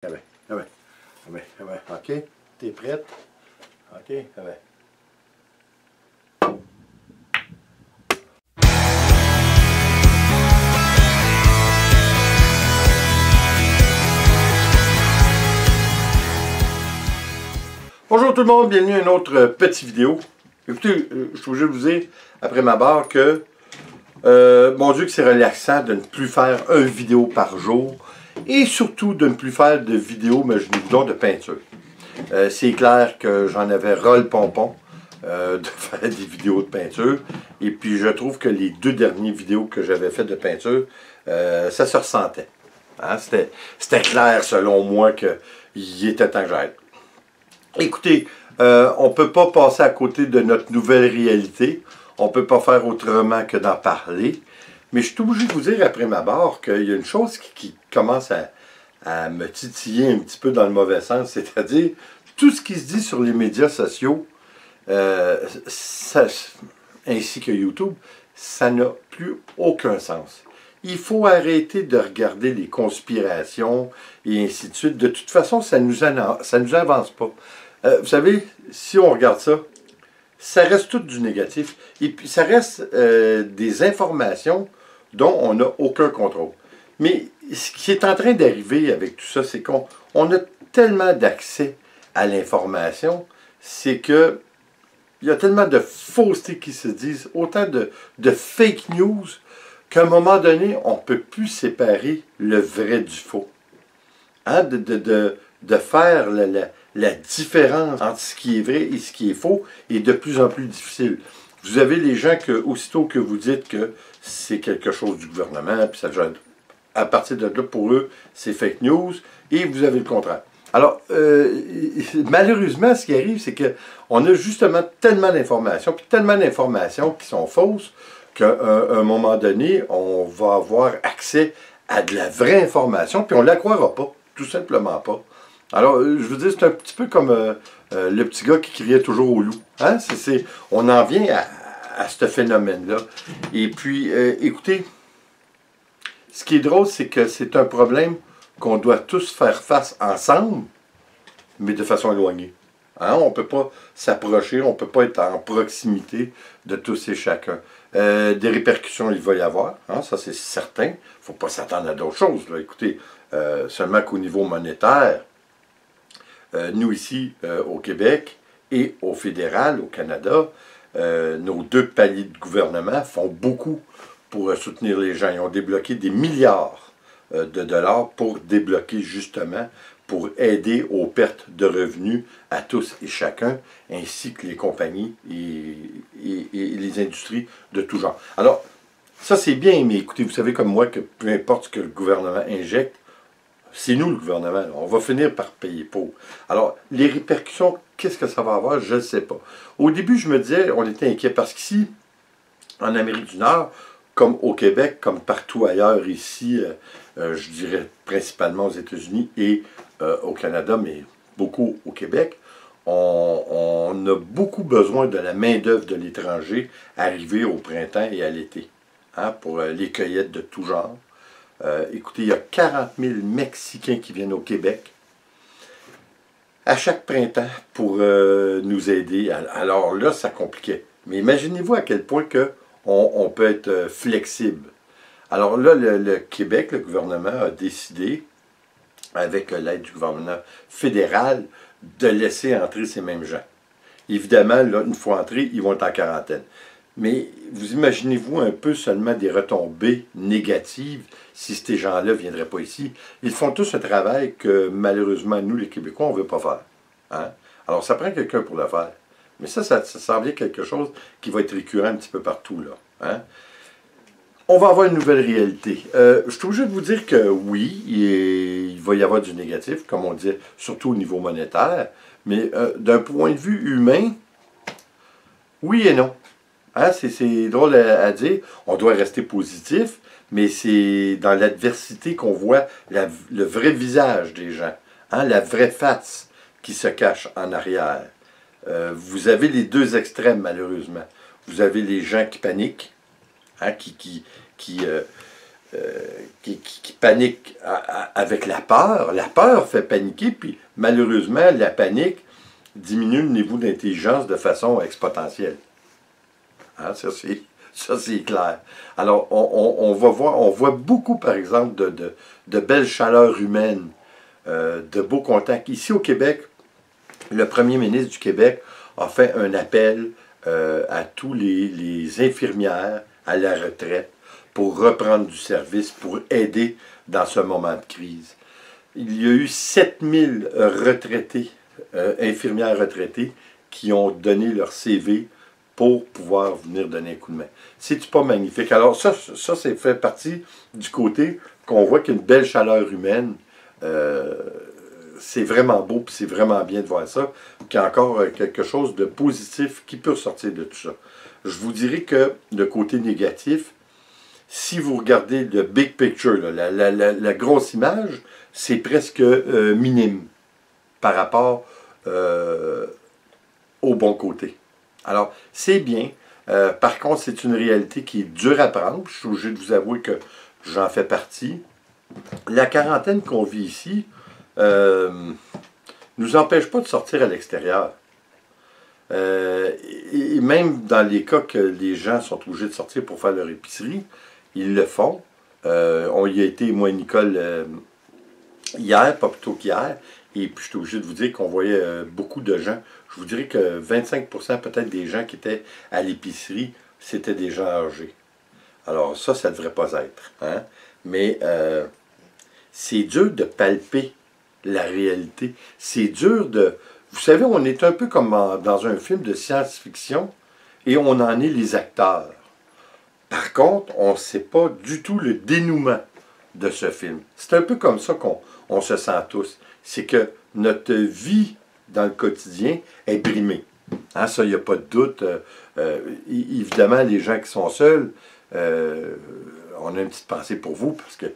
Ah ben, ah ben, ah ben, ah ben, OK. T'es prête? OK, ah ben. Bonjour tout le monde, bienvenue à une autre petite vidéo. Écoutez, je suis obligé de vous dire, après ma barre, que mon Dieu que c'est relaxant de ne plus faire une vidéo par jour et surtout de ne plus faire de vidéos, mais je vous donne de peinture. C'est clair que j'en avais ras le pompon de faire des vidéos de peinture. Et puis je trouve que les deux dernières vidéos que j'avais faites de peinture, ça se ressentait. Hein? C'était clair selon moi qu'il était temps que j'arrête. Écoutez, on ne peut pas passer à côté de notre nouvelle réalité. On ne peut pas faire autrement que d'en parler. Mais je suis obligé de vous dire après ma barre qu'il y a une chose qui commence à me titiller un petit peu dans le mauvais sens. C'est-à-dire, tout ce qui se dit sur les médias sociaux, ainsi que YouTube, ça n'a plus aucun sens. Il faut arrêter de regarder les conspirations et ainsi de suite. De toute façon, ça nous avance pas. Vous savez, si on regarde ça, ça reste tout du négatif. Et puis, ça reste des informations dont on n'a aucun contrôle. Mais ce qui est en train d'arriver avec tout ça, c'est qu'on a tellement d'accès à l'information, c'est que il y a tellement de faussetés qui se disent, autant de fake news, qu'à un moment donné, on ne peut plus séparer le vrai du faux. Hein? De faire la différence entre ce qui est vrai et ce qui est faux est de plus en plus difficile. Vous avez les gens que, aussitôt que vous dites que c'est quelque chose du gouvernement, puis ça, à partir de là, pour eux, c'est fake news, et vous avez le contraire. Alors, malheureusement, ce qui arrive, c'est qu'on a justement tellement d'informations, puis tellement d'informations qui sont fausses, qu'à un moment donné, on va avoir accès à de la vraie information, puis on ne la croira pas, tout simplement pas. Alors, je veux dire, c'est un petit peu comme le petit gars qui criait toujours au loup. Hein? On en vient à ce phénomène-là. Et puis, écoutez, ce qui est drôle, c'est que c'est un problème qu'on doit tous faire face ensemble, mais de façon éloignée. Hein? On ne peut pas s'approcher, on ne peut pas être en proximité de tous et chacun. Des répercussions, il va y avoir, hein? Ça c'est certain. Il ne faut pas s'attendre à d'autres choses. Là. Écoutez, seulement qu'au niveau monétaire, nous ici au Québec et au fédéral, au Canada, nos deux paliers de gouvernement font beaucoup pour soutenir les gens. Ils ont débloqué des milliards de dollars pour débloquer justement, pour aider aux pertes de revenus à tous et chacun, ainsi que les compagnies et les industries de tout genre. Alors, ça c'est bien, mais écoutez, vous savez comme moi que peu importe ce que le gouvernement injecte, c'est nous le gouvernement, on va finir par payer pour. Alors, les répercussions, qu'est-ce que ça va avoir, je ne sais pas. Au début, je me disais, on était inquiet parce qu'ici, en Amérique du Nord, comme au Québec, comme partout ailleurs ici, je dirais principalement aux États-Unis et au Canada, mais beaucoup au Québec, on a beaucoup besoin de la main-d'œuvre de l'étranger arrivée au printemps et à l'été, hein, pour les cueillettes de tout genre. Écoutez, il y a 40 000 Mexicains qui viennent au Québec à chaque printemps pour nous aider. Alors là, ça compliquait. Mais imaginez-vous à quel point on peut être flexible. Alors là, le Québec, le gouvernement a décidé, avec l'aide du gouvernement fédéral, de laisser entrer ces mêmes gens. Évidemment, là, une fois entrés, ils vont être en quarantaine. Mais vous imaginez-vous un peu seulement des retombées négatives si ces gens-là ne viendraient pas ici? Ils font tous un travail que malheureusement, nous, les Québécois, on ne veut pas faire. Hein? Alors, ça prend quelqu'un pour le faire. Mais ça revient quelque chose qui va être récurrent un petit peu partout, là. Hein? On va avoir une nouvelle réalité. Je suis obligé de vous dire que oui, il va y avoir du négatif, comme on dit, surtout au niveau monétaire, mais d'un point de vue humain, oui et non. Hein, c'est drôle à dire, on doit rester positif, mais c'est dans l'adversité qu'on voit le vrai visage des gens, hein, la vraie face qui se cache en arrière. Vous avez les deux extrêmes, malheureusement. Vous avez les gens qui paniquent, hein, qui qui paniquent avec la peur. La peur fait paniquer, puis malheureusement, la panique diminue le niveau d'intelligence de façon exponentielle. Hein, ça, c'est clair. Alors, on voit beaucoup, par exemple, de belles chaleurs humaines, de beaux contacts. Ici, au Québec, le premier ministre du Québec a fait un appel à tous les infirmières à la retraite pour reprendre du service, pour aider dans ce moment de crise. Il y a eu 7000 retraités, infirmières retraitées, qui ont donné leur CV pour pouvoir venir donner un coup de main. C'est-tu pas magnifique? Alors ça c'est fait partie du côté qu'on voit qu'il y a une belle chaleur humaine. C'est vraiment beau, puis c'est vraiment bien de voir ça, qu'il y a encore quelque chose de positif qui peut sortir de tout ça. Je vous dirais que le côté négatif, si vous regardez le big picture, là, la grosse image, c'est presque minime par rapport au bon côté. Alors, c'est bien. Par contre, c'est une réalité qui est dure à prendre. Je suis obligé de vous avouer que j'en fais partie. La quarantaine qu'on vit ici nous empêche pas de sortir à l'extérieur. Et même dans les cas que les gens sont obligés de sortir pour faire leur épicerie, ils le font. On y a été, moi et Nicole, hier, pas plus tôt qu'hier, et puis je suis obligé de vous dire qu'on voyait beaucoup de gens. Je vous dirais que 25% peut-être des gens qui étaient à l'épicerie, c'était des gens âgés. Alors ça ne devrait pas être. Hein? Mais c'est dur de palper la réalité. C'est dur de... Vous savez, on est un peu comme dans un film de science-fiction et on en est les acteurs. Par contre, on ne sait pas du tout le dénouement de ce film. C'est un peu comme ça qu'on se sent tous. C'est que notre vie dans le quotidien est brimée. Hein, ça, il n'y a pas de doute. Évidemment, les gens qui sont seuls, on a une petite pensée pour vous parce que,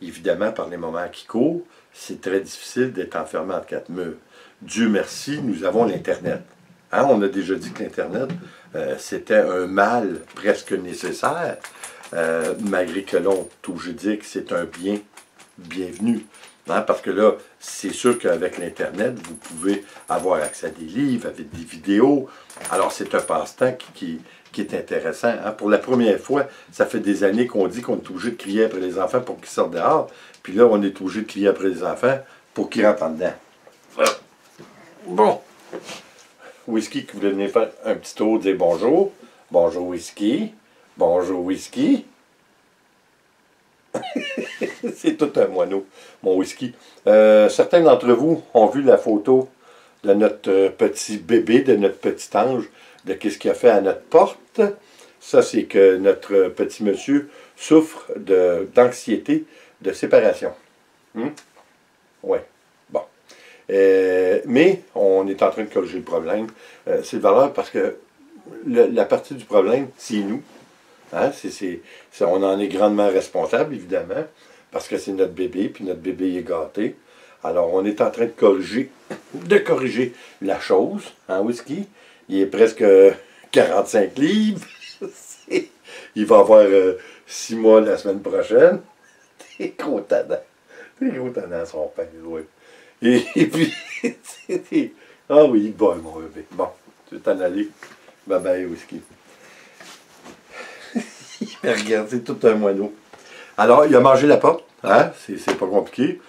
évidemment, par les moments qui courent, c'est très difficile d'être enfermé entre quatre murs. Dieu merci, nous avons l'Internet. Hein, on a déjà dit que l'Internet, c'était un mal presque nécessaire, malgré que l'on toujours dit que c'est un bien bienvenu. Hein, parce que là, c'est sûr qu'avec l'Internet, vous pouvez avoir accès à des livres, avec des vidéos. Alors, c'est un passe-temps qui est intéressant. Hein. Pour la première fois, ça fait des années qu'on dit qu'on est obligé de crier après les enfants pour qu'ils sortent dehors. Puis là, on est obligé de crier après les enfants pour qu'ils rentrent en dedans. Bon. Whisky qui voulait venir faire un petit tour, dire bonjour. Bonjour, Whisky. Bonjour, Whisky. C'est tout un moineau, mon Whisky. Certains d'entre vous ont vu la photo de notre petit bébé, de notre petit ange, de qu'est-ce qu'il a fait à notre porte. Ça, c'est que notre petit monsieur souffre d'anxiété de séparation. Oui. Bon. Mais on est en train de corriger le problème. C'est de valeur parce que la partie du problème, c'est nous. Hein? On en est grandement responsable, évidemment, parce que c'est notre bébé, puis notre bébé est gâté. Alors, on est en train de corriger la chose, hein, Whisky. Il est presque 45 livres. Il va avoir 6 mois la semaine prochaine. T'es gros tannant. T'es gros tannant, son père, oui. Et puis, ah oui, bon, mon bébé. Bon, tu veux t'en aller. Bye bye, Whisky. Regarde, c'est tout un moineau. Alors, il a mangé la porte. Hein? C'est pas compliqué.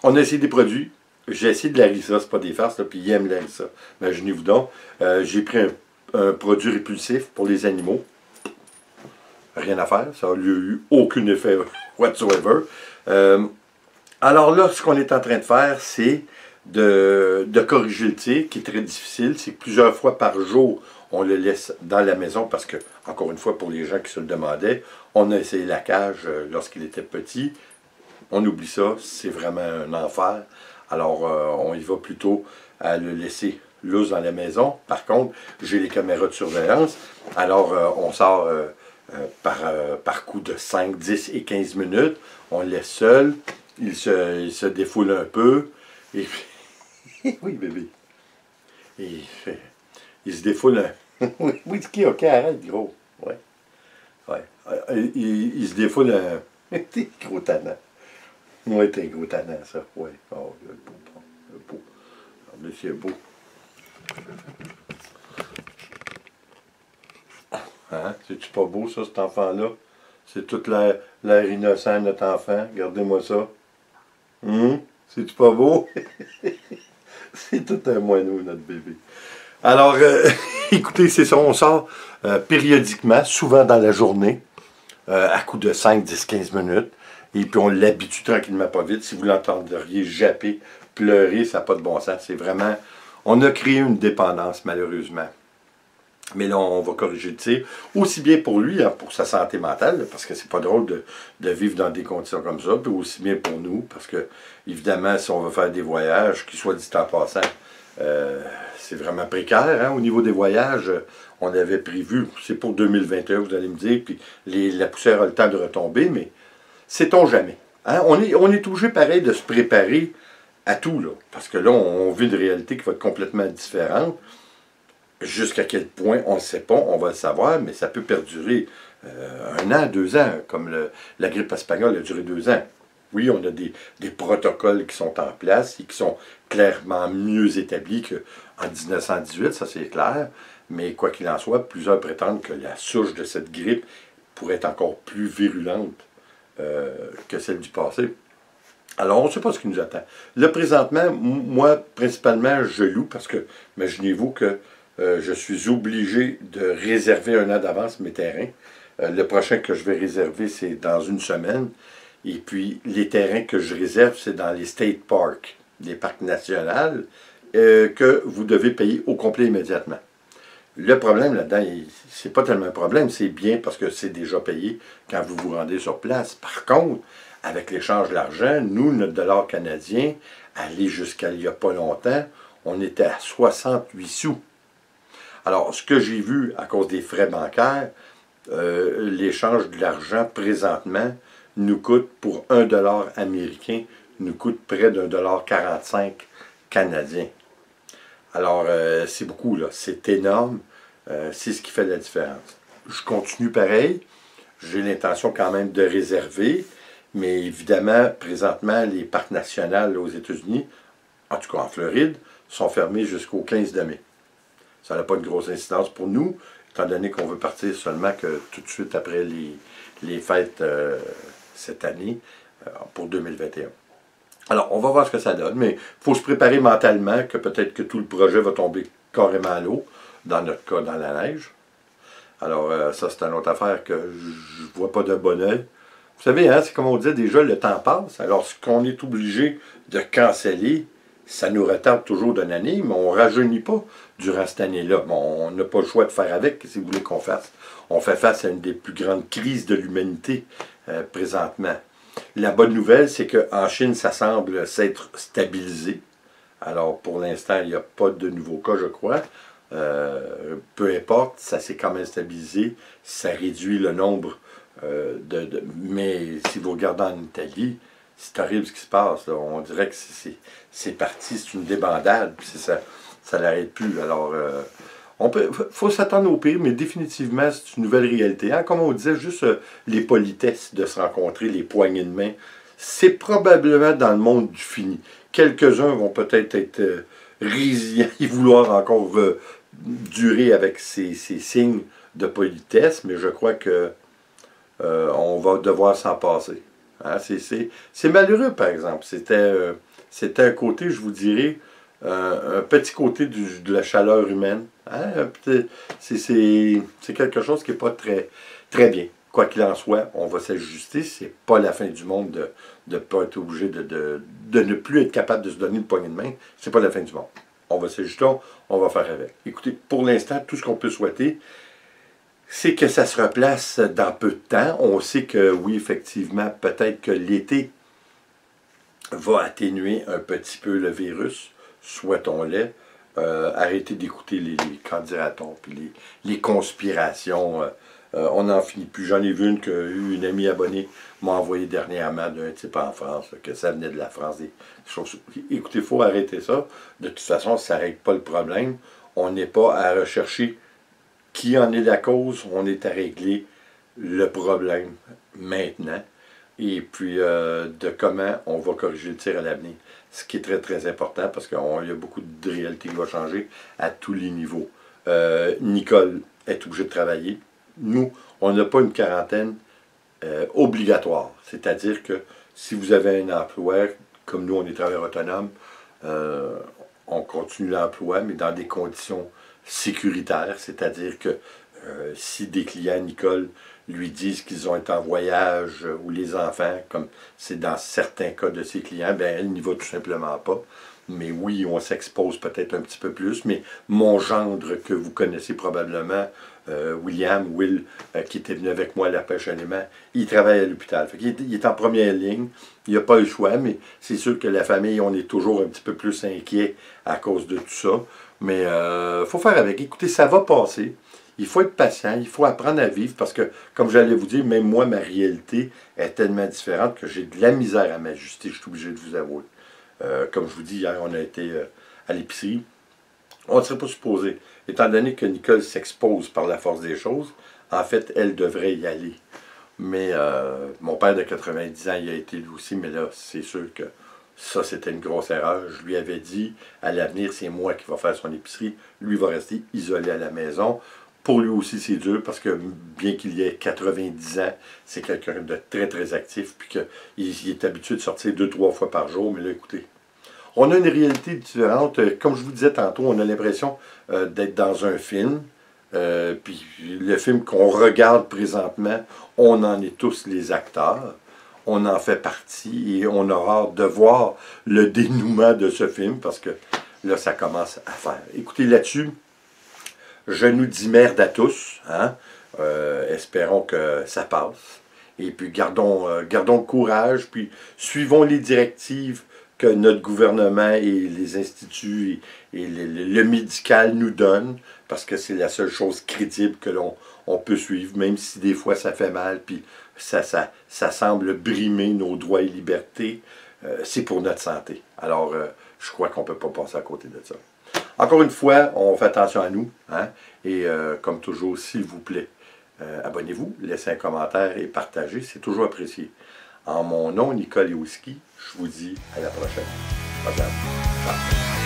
On a essayé des produits. J'ai essayé de la harissa, c'est pas des farces, là, puis il aime la harissa. Imaginez-vous donc. J'ai pris un produit répulsif pour les animaux. Rien à faire. Ça n'a eu aucun effet whatsoever. Alors là, ce qu'on est en train de faire, c'est de corriger le tir, qui est très difficile. C'est que plusieurs fois par jour, on le laisse dans la maison parce que, encore une fois, pour les gens qui se le demandaient, on a essayé la cage lorsqu'il était petit. On oublie ça, c'est vraiment un enfer. Alors, on y va plutôt à le laisser loose dans la maison. Par contre, j'ai les caméras de surveillance. Alors, on sort par coup de 5, 10 et 15 minutes. On le laisse seul. Il se défoule un peu. Et puis, oui, bébé. Il se défoule un... Oui, ok, arrête, gros. Ouais. Ouais. Il se défoule un... T'es gros tannant. Ouais, t'es gros tannant, ça. Ouais. Oh, le beau. Le beau. Regardez, c'est beau. Hein? C'est-tu pas beau, ça, cet enfant-là? C'est toute l'air innocent de notre enfant. Regardez-moi ça. C'est-tu pas beau? C'est tout un moineau, notre bébé. Alors, écoutez, c'est ça, on sort périodiquement, souvent dans la journée, à coup de 5, 10, 15 minutes. Et puis on l'habitue tranquillement pas vite. Si vous l'entendriez japper, pleurer, ça n'a pas de bon sens. C'est vraiment... On a créé une dépendance, malheureusement. Mais là, on va corriger le tir. Aussi bien pour lui, hein, pour sa santé mentale, parce que c'est pas drôle de vivre dans des conditions comme ça, puis aussi bien pour nous, parce que, évidemment, si on veut faire des voyages, qui soit dit en passant, c'est vraiment précaire. Hein, au niveau des voyages, on avait prévu, c'est pour 2021, vous allez me dire, puis la poussière a le temps de retomber, mais sait-on jamais. Hein? On est obligé, pareil, de se préparer à tout, là, parce que là, on vit une réalité qui va être complètement différente. Jusqu'à quel point, on ne sait pas, on va le savoir, mais ça peut perdurer 1 an, 2 ans, comme la grippe espagnole a duré 2 ans. Oui, on a des protocoles qui sont en place et qui sont clairement mieux établis qu'en 1918, ça c'est clair, mais quoi qu'il en soit, plusieurs prétendent que la souche de cette grippe pourrait être encore plus virulente que celle du passé. Alors, on ne sait pas ce qui nous attend. Là, présentement, moi, principalement, je loue parce que, imaginez-vous que je suis obligé de réserver 1 an d'avance mes terrains. Le prochain que je vais réserver, c'est dans 1 semaine. Et puis, les terrains que je réserve, c'est dans les state parks, les parcs nationaux, que vous devez payer au complet immédiatement. Le problème là-dedans, c'est pas tellement un problème, c'est bien parce que c'est déjà payé quand vous vous rendez sur place. Par contre, avec l'échange de l'argent, nous, notre dollar canadien, allé jusqu'à il n'y a pas longtemps, on était à 68 sous. Alors, ce que j'ai vu à cause des frais bancaires, l'échange de l'argent présentement nous coûte, pour 1 dollar américain, nous coûte près d'1,45 $ canadien. Alors, c'est beaucoup, là. C'est énorme. C'est ce qui fait la différence. Je continue pareil. J'ai l'intention quand même de réserver. Mais évidemment, présentement, les parcs nationaux aux États-Unis, en tout cas en Floride, sont fermés jusqu'au 15 de mai. Ça n'a pas une grosse incidence pour nous, étant donné qu'on veut partir seulement que tout de suite après les fêtes cette année, pour 2021. Alors, on va voir ce que ça donne, mais il faut se préparer mentalement que peut-être que tout le projet va tomber carrément à l'eau, dans notre cas, dans la neige. Alors, ça, c'est une autre affaire que je ne vois pas de bon oeil. Vous savez, hein, c'est comme on disait déjà, le temps passe. Alors, ce qu'on est obligé de canceller, ça nous retarde toujours d'une année, mais on ne rajeunit pas durant cette année-là. Bon, on n'a pas le choix de faire avec, qu'est-ce que vous voulez qu'on fasse? On fait face à une des plus grandes crises de l'humanité présentement. La bonne nouvelle, c'est qu'en Chine, ça semble s'être stabilisé. Alors, pour l'instant, il n'y a pas de nouveaux cas, je crois. Peu importe, ça s'est quand même stabilisé. Ça réduit le nombre mais si vous regardez en Italie, c'est horrible ce qui se passe. Là. On dirait que c'est parti, c'est une débandade, puis ça n'arrête plus. Alors, faut s'attendre au pire, mais définitivement, c'est une nouvelle réalité. Hein? Comme on disait, juste les politesses de se rencontrer, les poignées de main, c'est probablement dans le monde du fini. Quelques-uns vont peut-être être résilients et vouloir encore durer avec ces signes de politesse, mais je crois que on va devoir s'en passer. Hein? C'est malheureux, par exemple. C'était un côté, je vous dirais, un petit côté de la chaleur humaine. Hein? C'est quelque chose qui n'est pas très, très bien. Quoi qu'il en soit, on va s'ajuster. C'est pas la fin du monde de ne pas être obligé de ne plus être capable de se donner une poignée de main. C'est pas la fin du monde. On va s'ajuster, on va faire avec. Écoutez, pour l'instant, tout ce qu'on peut souhaiter, c'est que ça se replace dans peu de temps. On sait que, oui, effectivement, peut-être que l'été va atténuer un petit peu le virus, souhaitons-le. Arrêtez d'écouter les qu'en dira-t-on, puis les conspirations. On n'en finit plus. J'en ai vu une amie abonnée m'a envoyé dernièrement d'un type en France, que ça venait de la France. Des choses. Écoutez, il faut arrêter ça. De toute façon, ça ne règle pas le problème. On n'est pas à rechercher qui en est la cause. On est à régler le problème maintenant. et puis de comment on va corriger le tir à l'avenir. Ce qui est très très important parce qu'il y a beaucoup de réalité qui va changer à tous les niveaux. Nicole est obligée de travailler. Nous, on n'a pas une quarantaine obligatoire. C'est-à-dire que si vous avez un emploi, comme nous on est travailleurs autonomes, on continue l'emploi, mais dans des conditions sécuritaires. C'est-à-dire que si des clients, Nicole, lui disent qu'ils ont été en voyage, ou les enfants, comme c'est dans certains cas de ses clients, ben elle n'y va tout simplement pas. Mais oui, on s'expose peut-être un petit peu plus, mais mon gendre que vous connaissez probablement, Will, qui était venu avec moi à la pêche à l'aimant, il travaille à l'hôpital. Il est en première ligne, il n'a pas le choix, mais c'est sûr que la famille, on est toujours un petit peu plus inquiet à cause de tout ça. Mais il faut faire avec. Écoutez, ça va passer. Il faut être patient, il faut apprendre à vivre parce que, comme j'allais vous dire, même moi, ma réalité est tellement différente que j'ai de la misère à m'ajuster, je suis obligé de vous avouer. Comme je vous dis, hier, on a été à l'épicerie. On ne serait pas supposé. Étant donné que Nicole s'expose par la force des choses, en fait, elle devrait y aller. Mais mon père de 90 ans, il a été lui aussi, mais là, c'est sûr que ça, c'était une grosse erreur. Je lui avais dit, à l'avenir, c'est moi qui va faire son épicerie. Lui va rester isolé à la maison. Pour lui aussi, c'est dur parce que bien qu'il y ait 90 ans, c'est quelqu'un de très, très actif, puis qu'il est habitué de sortir 2-3 fois par jour. Mais là, écoutez, on a une réalité différente. Comme je vous disais tantôt, on a l'impression d'être dans un film. Puis le film qu'on regarde présentement, on en est tous les acteurs. On en fait partie et on a hâte de voir le dénouement de ce film parce que là, ça commence à faire. Écoutez, là-dessus, je nous dis merde à tous. Hein? Espérons que ça passe. Et puis gardons le courage, puis suivons les directives que notre gouvernement et les instituts et le médical nous donnent, parce que c'est la seule chose crédible que on peut suivre, même si des fois ça fait mal, puis ça semble brimer nos droits et libertés, c'est pour notre santé. Alors, je crois qu'on ne peut pas passer à côté de ça. Encore une fois, on fait attention à nous, hein? Et comme toujours, s'il vous plaît, abonnez-vous, laissez un commentaire et partagez, c'est toujours apprécié. En mon nom, Nicole et Whisky, je vous dis à la prochaine. Ciao.